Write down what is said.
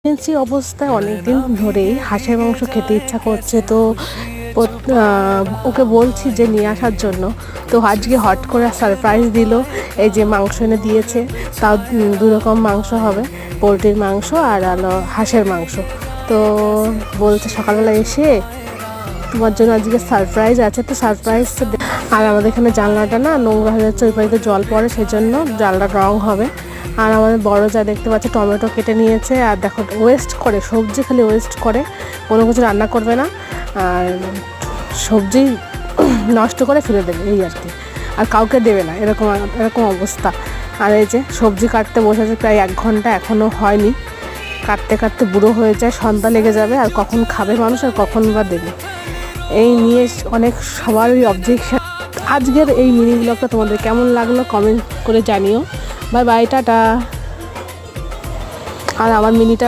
Pregnancy অবস্থায় অনেকদিন ধরেই হাঁসের মাংস খেতে ইচ্ছা করছে, তো ওকে বলছি যে নিয়ে আসার জন্য। তো আজকে হট করে সারপ্রাইজ দিল, এই যে মাংস এনে দিয়েছে। তাও দু রকম মাংস হবে, পোলট্রির মাংস আর হলো হাঁসের মাংস। তো বলছে সকালবেলা এসে তোমার জন্য আজকে সারপ্রাইজ আছে। তো সারপ্রাইজ, আর আমাদের এখানে জানলাটা না নোংরা হয়ে যাচ্ছে, ওই পাশে জল পড়ে, সেই জন্য জানলাটা রং হবে। আর আমাদের বড় যা দেখতে পাচ্ছে টমেটো কেটে নিয়েছে, আর দেখো ওয়েস্ট করে, সবজি খালি ওয়েস্ট করে, কোনো কিছু রান্না করবে না, আর সবজি নষ্ট করে ফেলে দেবে এই আর কি, আর কাউকে দেবে না, এরকম এরকম অবস্থা। আর এই যে সবজি কাটতে বসেছে প্রায় 1 ঘন্টা, এখনও হয়নি। কাটতে কাটতে বুড়ো হয়ে যায়, সন্ধ্যা লেগে যাবে, আর কখন খাবে মানুষ আর কখন বা দেবে, এই নিয়ে অনেক সবারই অবজেকশন। আজকের এই মিনি ব্লগটা তোমাদের কেমন লাগলো কমেন্ট করে জানিও। Bye bye, tata. আর আমার মিনিটা